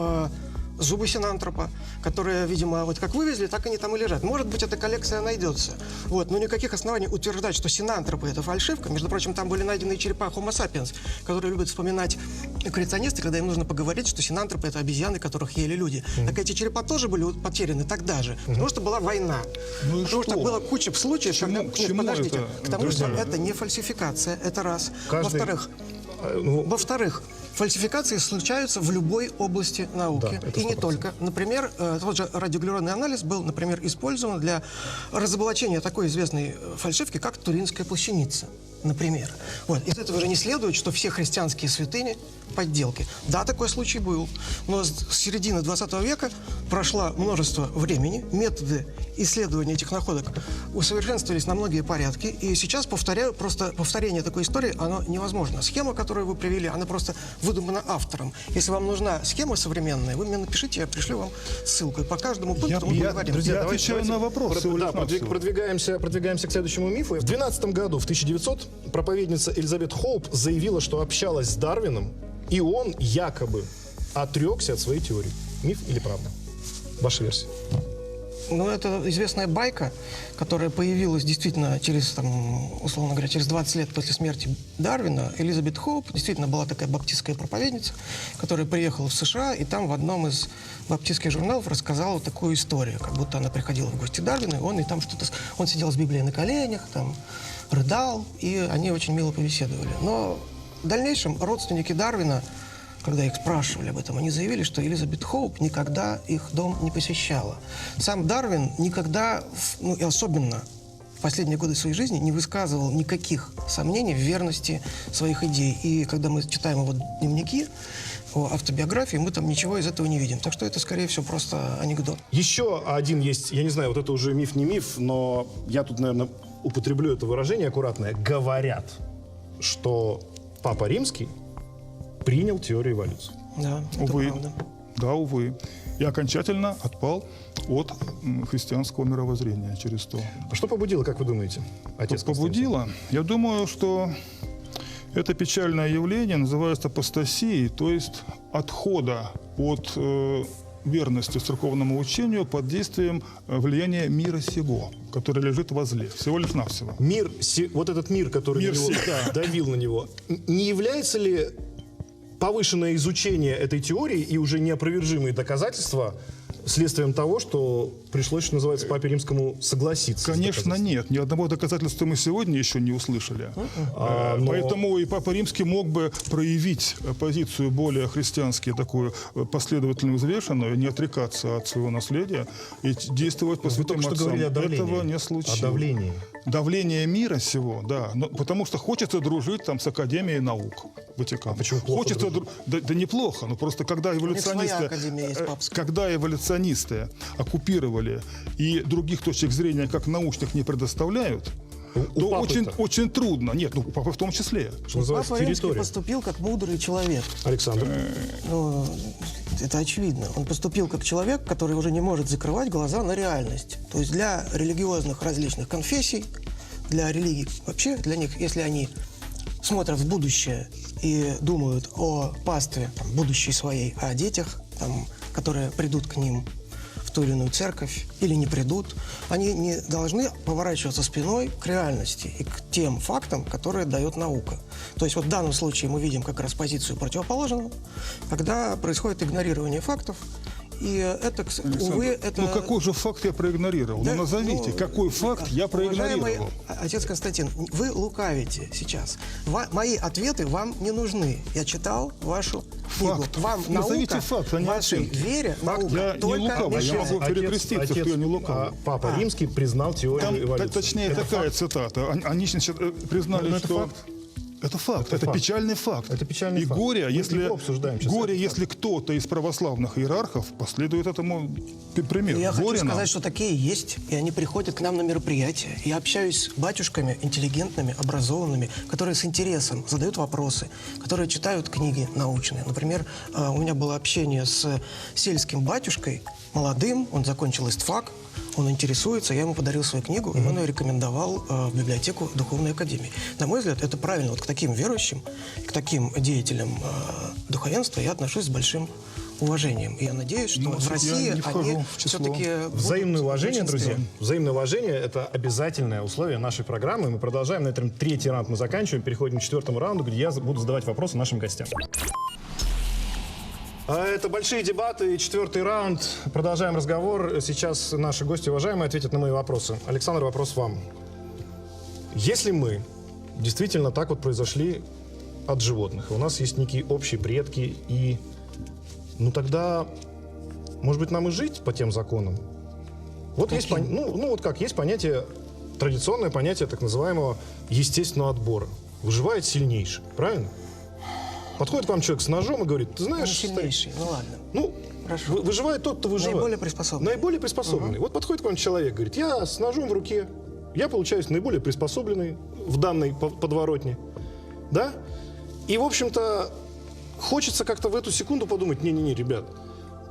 зубы синантропа, которые, видимо, вот как вывезли, так они там и лежат. Может быть, эта коллекция найдется. Вот. Но никаких оснований утверждать, что синантропы — это фальшивка. Между прочим, там были найдены черепа Homo sapiens, которые любят вспоминать креационисты, когда им нужно поговорить, что синантропы — это обезьяны, которых ели люди. Так эти черепа тоже были потеряны тогда же, потому что была война. Ну потому что было куча случаев, когда... чему подождите, это, потому что друзья? это не фальсификация, это раз. Каждый- Во-вторых, фальсификации случаются в любой области науки. Да, это и не 100%. только. Например, тот же радиоуглеродный анализ был, например, использован для разоблачения такой известной фальшивки, как Туринская плащаница. Например. Вот. Из этого же не следует, что все христианские святыни – подделки. Да, такой случай был. Но с середины 20 века прошло множество времени, методы исследования этих находок усовершенствовались на многие порядки. И сейчас, повторяю, просто повторение такой истории, оно невозможно. Схема, которую вы привели, она просто выдумана автором. Если вам нужна схема современная, вы мне напишите, я пришлю вам ссылку. И по каждому пункту мы поговорим. друзья, отвечаю на вопрос. Продвигаемся к следующему мифу. В 12 году, в 1900, проповедница Элизабет Хоуп заявила, что общалась с Дарвином, и он якобы отрекся от своей теории. Миф или правда? Ваша версия. Ну, это известная байка, которая появилась действительно через, там, условно говоря, через 20 лет после смерти Дарвина. Элизабет Хоуп действительно была такая баптистская проповедница, которая приехала в США, и там в одном из баптистских журналов рассказала такую историю, как будто она приходила в гости к Дарвину, и он, и там что-то... Он сидел с Библией на коленях, там, рыдал, и они очень мило побеседовали. Но в дальнейшем родственники Дарвина, когда их спрашивали об этом, они заявили, что Элизабет Хоуп никогда их дом не посещала. Сам Дарвин никогда, ну и особенно в последние годы своей жизни, не высказывал никаких сомнений в верности своих идей. И когда мы читаем его дневники, его автобиографии, мы там ничего из этого не видим. Так что это, скорее всего, просто анекдот. Еще один есть, я не знаю, вот это уже миф, не миф, но я тут, наверное, употреблю это выражение аккуратное. Говорят, что Папа Римский принял теорию эволюции. Да, это Увы. правда. Да, увы. И окончательно отпал от христианского мировоззрения через то. А что побудило, как вы думаете, отец Константин? Побудило? Я думаю, что это печальное явление называется апостасией, то есть отхода от верности церковному учению под действием влияния мира сего, который лежит возле, всего лишь навсего. Мир, вот этот мир, который Мир на него давил на него, не является ли повышенное изучение этой теории и уже неопровержимые доказательства следствием того, что пришлось, что называется, Папе Римскому согласиться? Конечно, нет. Ни одного доказательства мы сегодня еще не услышали. Но- Поэтому и Папа Римский мог бы проявить позицию более христиански, такую последовательную, взвешенную, не отрекаться от своего наследия и действовать по Вы святым только что отцам. говорили о давлении. Этого не случилось. О давлении. Давление мира сего, да. Но, потому что хочется дружить там с Академией наук Ватикана. А почему плохо Хочется дружить? да неплохо, но просто когда эволюционисты... своя академия есть папская. Когда эволюционисты оккупировали и других точек зрения, как научных, не предоставляют, У то папы-то? очень трудно. Нет, ну у папы в том числе. Что называется, Папа Римский территория. поступил как мудрый человек. Александр. Ну, это очевидно. Он поступил как человек, который уже не может закрывать глаза на реальность. То есть для религиозных различных конфессий, для религий вообще, для них, если они смотрят в будущее и думают о пастве там, будущей своей, о детях, там, которые придут к ним в ту или иную церковь или не придут, они не должны поворачиваться спиной к реальности и к тем фактам, которые дает наука. То есть вот в данном случае мы видим как раз позицию противоположную, когда происходит игнорирование фактов, и это, увы, это... Ну какой же факт я проигнорировал? Да, Ну назовите, ну, какой факт я проигнорировал? Уважаемый отец Константин, вы лукавите сейчас. Мои ответы вам не нужны. Я читал вашу книгу. Факт. Вам Назовите наука, факт, а не вашей оценки. вере наука Я не только лукавый, я мешает. могу перекреститься, что я не лукавый. Папа Римский признал теорию Там, эволюции. точнее, Это такая факт? цитата. Они значит, признали, Ну, это что... факт. Это факт, это факт. печальный факт. Это печальный и факт. горе, Мы если, его обсуждаем сейчас, горе, это если кто-то из православных иерархов последует этому примеру. Я хочу Горе нам. сказать, что такие есть, и они приходят к нам на мероприятия. Я общаюсь с батюшками интеллигентными, образованными, которые с интересом задают вопросы, которые читают книги научные. Например, у меня было общение с сельским батюшкой, молодым, он закончил истфак, он интересуется, я ему подарил свою книгу, и он ее рекомендовал в библиотеку Духовной Академии. На мой взгляд, это правильно. Вот к таким верующим, к таким деятелям духовенства я отношусь с большим уважением. И я надеюсь, что в я России не вхожу они в число. все-таки... Взаимное уважение, друзья. Взаимное уважение – это обязательное условие нашей программы. Мы продолжаем. На этом третий раунд мы заканчиваем. Переходим к четвертому раунду, где я буду задавать вопросы нашим гостям. Это большие дебаты, четвертый раунд. Продолжаем разговор. Сейчас наши гости уважаемые ответят на мои вопросы. Александр, вопрос вам. Если мы действительно так вот произошли от животных, и у нас есть некие общие предки, и ну тогда, может быть, нам и жить по тем законам? Вот есть, вот как есть понятие, традиционное понятие так называемого естественного отбора. Выживает сильнейший, правильно? Подходит к вам человек с ножом и говорит, ты знаешь... сильнейший, ну ладно. Ну, Хорошо. выживает тот, кто выживает. Наиболее приспособленный. Наиболее приспособленный. Вот подходит к вам человек, говорит, я с ножом в руке, я получаюсь наиболее приспособленный в данной подворотне. Да? И, в общем-то, хочется как-то в эту секунду подумать, не-не-не, ребят,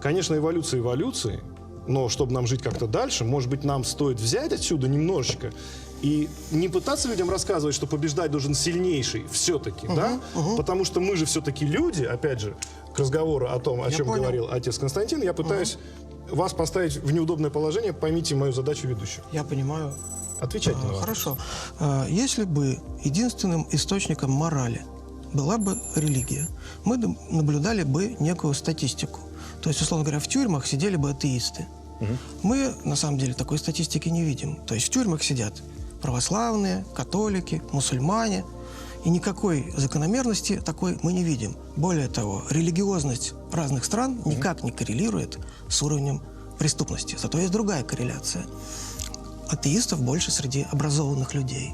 конечно, эволюция эволюции, но чтобы нам жить как-то дальше, может быть, нам стоит взять отсюда немножечко и не пытаться людям рассказывать, что побеждать должен сильнейший все-таки, да? Потому что мы же все-таки люди, опять же, к разговору о том, о чем говорил отец Константин, я пытаюсь вас поставить в неудобное положение, поймите мою задачу ведущего. Я понимаю. Отвечайте на вопрос. Хорошо. Если бы единственным источником морали была бы религия, мы наблюдали бы некую статистику. То есть, условно говоря, в тюрьмах сидели бы атеисты. Мы, на самом деле, такой статистики не видим. То есть в тюрьмах сидят православные, католики, мусульмане. И никакой закономерности такой мы не видим. Более того, религиозность разных стран никак не коррелирует с уровнем преступности. Зато есть другая корреляция. Атеистов больше среди образованных людей.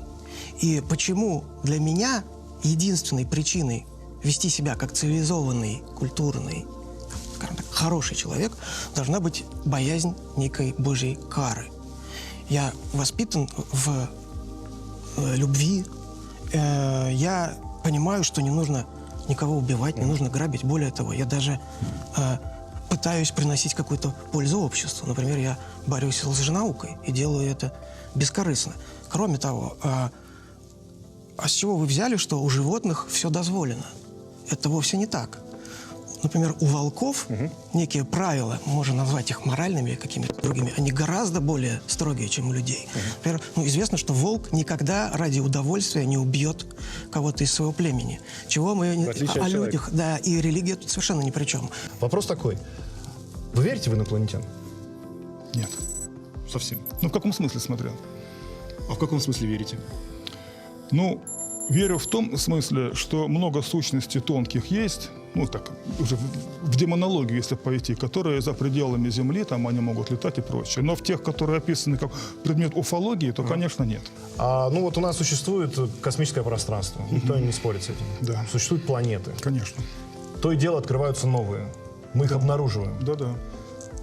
И почему для меня единственной причиной вести себя как цивилизованный, культурный, скажем так, хороший человек должна быть боязнь некой Божьей кары. Я воспитан в любви. Я понимаю, что не нужно никого убивать, не нужно грабить. Более того, я даже пытаюсь приносить какую-то пользу обществу. Например, я борюсь с лженаукой и делаю это бескорыстно. Кроме того, а с чего вы взяли, что у животных все дозволено? Это вовсе не так. Например, у волков некие правила, можно назвать их моральными или какими-то другими, они гораздо более строгие, чем у людей. Например, известно, что волк никогда ради удовольствия не убьет кого-то из своего племени. Чего мы о людях, да, и религия тут совершенно ни при чем. Вопрос такой. Вы верите в инопланетян? Нет. Совсем. Ну, в каком смысле смотря? А в каком смысле верите? Ну, верю в том смысле, что много сущностей тонких есть, ну, так, уже в демонологию, если пойти, которые за пределами Земли, там они могут летать и прочее. Но в тех, которые описаны как предмет уфологии, то, конечно, нет. Ну, вот у нас существует космическое пространство. Никто не спорит с этим. Да. Существуют планеты. Конечно. То и дело открываются новые. Мы их обнаруживаем. Да-да.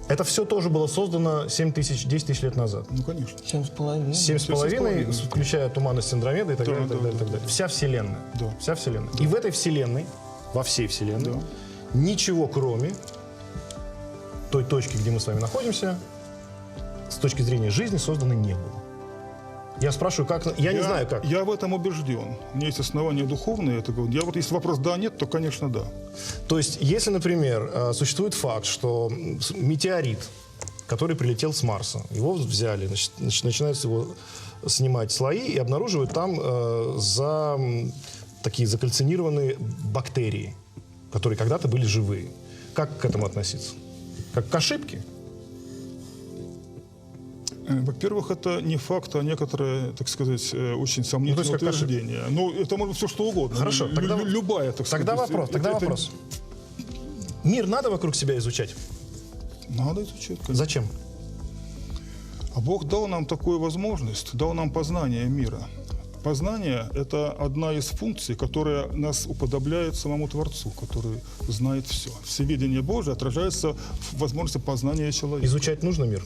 Это все тоже было создано 7 тысяч, 10 тысяч лет назад. Ну, конечно. 7,5. 7,5, включая туманность Андромеды и так далее, так далее, так далее. Вся Вселенная. Да. Вся Вселенная. И в этой Вселенной, во всей Вселенной, Да. ничего кроме той точки, где мы с вами находимся, с точки зрения жизни создано не было. Я спрашиваю, как... Я не знаю, как. Я в этом убежден. У меня есть основания духовные это говорю. Я вот, если вопрос да-нет, то, конечно, да. То есть, если, например, существует факт, что метеорит, который прилетел с Марса, его взяли, начинают его снимать слои и обнаруживают там такие закальцинированные бактерии, которые когда-то были живые. Как к этому относиться? Как к ошибке? Во-первых, это не факт, а некоторые, так сказать, очень сомнительные как утверждения. Ну, это может быть все что угодно. Хорошо, тогда, любая, так сказать. Тогда вопрос. Мир надо вокруг себя изучать? Надо изучать, конечно. Зачем? А Бог дал нам такую возможность, дал нам познание мира. познание – это одна из функций, которая нас уподобляет самому Творцу, который знает все. Всеведение Божие отражается в возможности познания человека. Изучать нужно мир?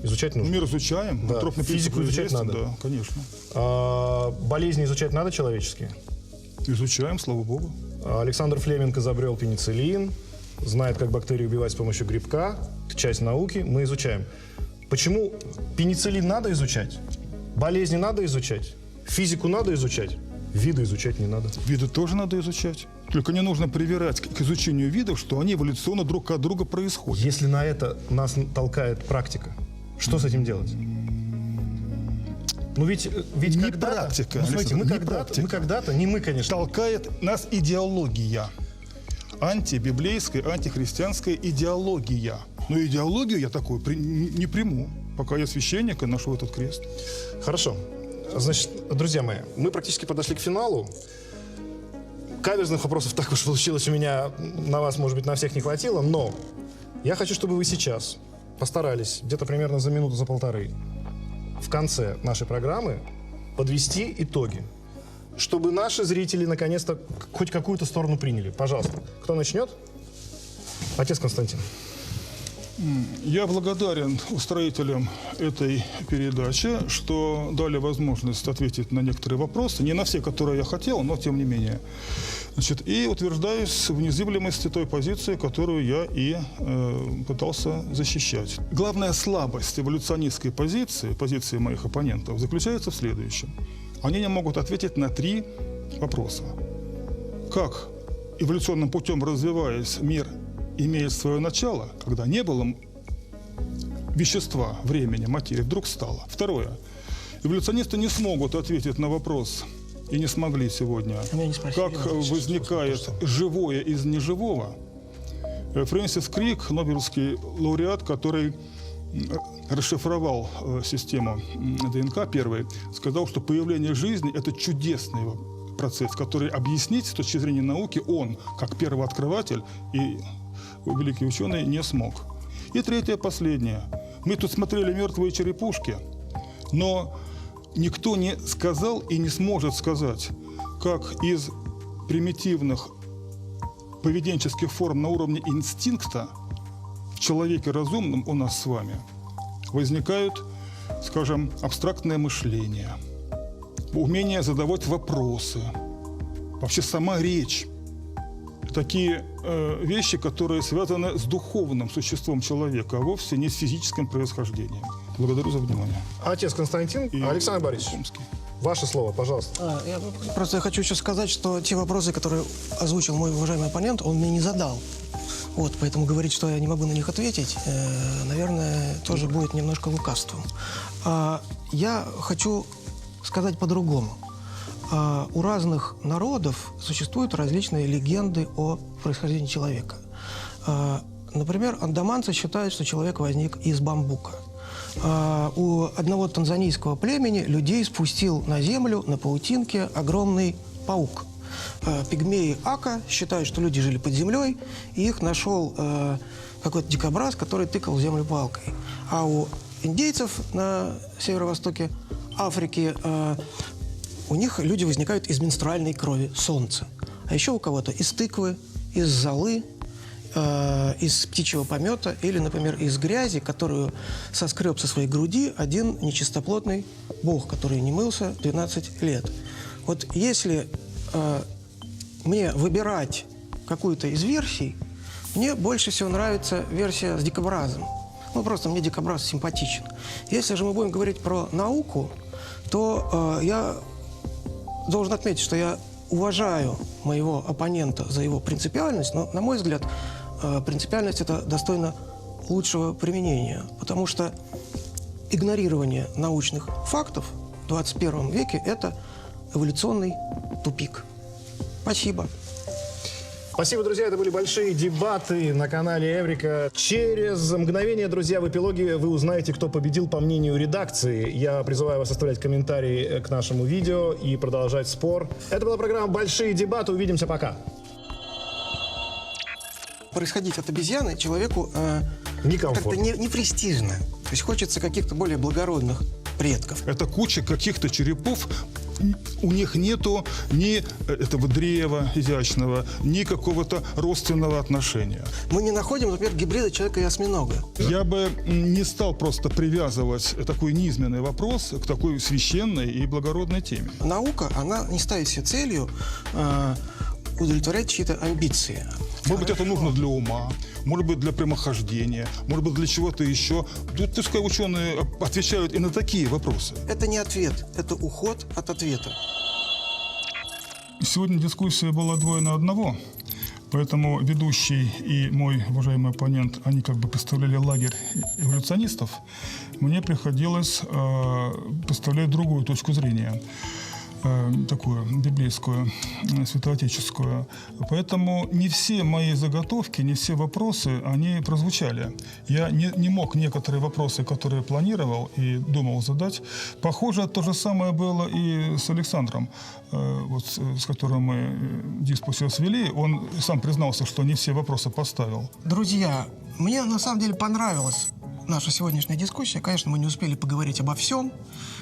Изучать нужно. Мир изучаем, Да. антропный Физику принцип изучать известен, надо. Да, конечно. Болезни изучать надо человеческие? Изучаем, слава Богу. Александр Флеминг изобрел пенициллин, знает, как бактерии убивать с помощью грибка. Это часть науки, мы изучаем. Почему пенициллин надо изучать? Болезни надо изучать? Физику надо изучать? Виды изучать не надо. Виды тоже надо изучать. Только не нужно привирать к изучению видов, что они эволюционно друг от друга происходят. Если на это нас толкает практика, что с этим делать? Ну ведь Не когда-то... практика, Ну, смотрите, Александр, мы когда-то, не мы, конечно. Толкает нас идеология. Антибиблейская, антихристианская идеология. Но идеологию я такую не приму, пока я священник и ношу этот крест. Хорошо. Значит, друзья мои, мы практически подошли к финалу. Каверзных вопросов так уж получилось у меня, на вас, может быть, на всех не хватило, но я хочу, чтобы вы сейчас постарались где-то примерно за минуту, за полторы в конце нашей программы подвести итоги, чтобы наши зрители наконец-то хоть какую-то сторону приняли. Пожалуйста, кто начнет? Отец Константин. Я благодарен устроителям этой передачи, что дали возможность ответить на некоторые вопросы. Не на все, которые я хотел, но тем не менее. Значит, и утверждаюсь в незыблемости той позиции, которую я и пытался защищать. Главная слабость эволюционистской позиции моих оппонентов, заключается в следующем. Они не могут ответить на 3 вопроса. Как эволюционным путем развиваясь, мир имеет свое начало, когда не было вещества, времени, материи, вдруг стало. Второе. Эволюционисты не смогут ответить на вопрос, и не смогли сегодня, Меня не спросили, как возникает живое из неживого. Фрэнсис Крик, нобелевский лауреат, который расшифровал систему ДНК первый, сказал, что появление жизни – это чудесный процесс, который объяснить с точки зрения науки он, как первооткрыватель и великий ученый, не смог. И третье, последнее. Мы тут смотрели мертвые черепушки, но никто не сказал и не сможет сказать, как из примитивных поведенческих форм на уровне инстинкта в человеке разумном, у нас с вами, возникают, скажем, абстрактное мышление, умение задавать вопросы, вообще сама речь. Такие вещи, которые связаны с духовным существом человека, а вовсе не с физическим происхождением. Благодарю за внимание. Отец Константин. И Александр Борисович, Томский. ваше слово, пожалуйста. Я хочу еще сказать, что те вопросы, которые озвучил мой уважаемый оппонент, он мне не задал. Вот, поэтому говорить, что я не могу на них ответить, наверное, тоже будет немножко лукавством. Я хочу сказать по-другому. У разных народов существуют различные легенды о происхождении человека. Например, андаманцы считают, что человек возник из бамбука. У одного танзанийского племени людей спустил на землю на паутинке огромный паук. Пигмеи Ака считают, что люди жили под землей, и их нашел какой-то дикобраз, который тыкал в землю палкой. А у индейцев на северо-востоке Африки у них люди возникают из менструальной крови солнца. А еще у кого-то из тыквы, из золы, из птичьего помета или, например, из грязи, которую соскреб со своей груди один нечистоплотный бог, который не мылся 12 лет. Вот если мне выбирать какую-то из версий, мне больше всего нравится версия с дикобразом. Ну, просто мне дикобраз симпатичен. Если же мы будем говорить про науку, то я должен отметить, что я уважаю моего оппонента за его принципиальность, но, на мой взгляд, принципиальность это достойно лучшего применения, потому что игнорирование научных фактов в 21 веке – это эволюционный тупик. Спасибо. Спасибо, друзья. Это были большие дебаты на канале Эврика. Через мгновение, друзья, в эпилоге вы узнаете, кто победил по мнению редакции. Я призываю вас оставлять комментарии к нашему видео и продолжать спор. Это была программа «Большие дебаты». Увидимся. Пока. Происходить от обезьяны человеку как-то Некомфортно. не престижно. То есть хочется каких-то более благородных предков. Это куча каких-то черепов у них нету ни этого древа изящного, ни какого-то родственного отношения. Мы не находим, например, гибрида человека и осьминога. Я бы не стал просто привязывать такой низменный вопрос к такой священной и благородной теме. Наука, она не ставит себе целью удовлетворять чьи-то амбиции. Может быть, это нужно для ума, может быть, для прямохождения, может быть, для чего-то еще. Тут, пускай ученые отвечают и на такие вопросы. Это не ответ, это уход от ответа. Сегодня дискуссия была 2 на 1, поэтому ведущий и мой уважаемый оппонент, они как бы представляли лагерь эволюционистов. Мне приходилось представлять другую точку зрения, такую библейскую, святоотеческую. Поэтому не все мои заготовки, не все вопросы, они прозвучали. Я не мог некоторые вопросы, которые планировал и думал задать. Похоже, то же самое было и с Александром, вот, с которым мы дискуссию свели. Он сам признался, что не все вопросы поставил. Друзья, мне на самом деле понравилась наша сегодняшняя дискуссия. Конечно, мы не успели поговорить обо всем.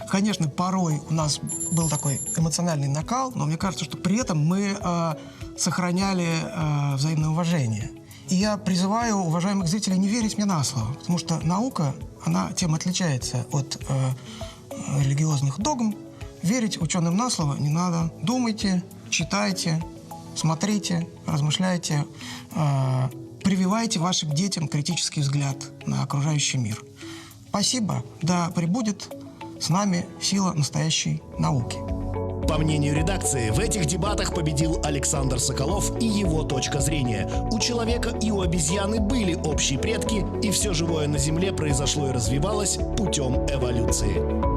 Конечно, порой у нас был такой эмоциональный накал, но мне кажется, что при этом мы сохраняли взаимное уважение. И я призываю уважаемых зрителей не верить мне на слово, потому что наука, она тем отличается от религиозных догм. Верить ученым на слово не надо. Думайте, читайте, смотрите, размышляйте, прививайте вашим детям критический взгляд на окружающий мир. Спасибо. Да пребудет с нами сила настоящей науки. По мнению редакции, в этих дебатах победил Александр Соколов и его точка зрения. У человека и у обезьяны были общие предки, и все живое на Земле произошло и развивалось путем эволюции.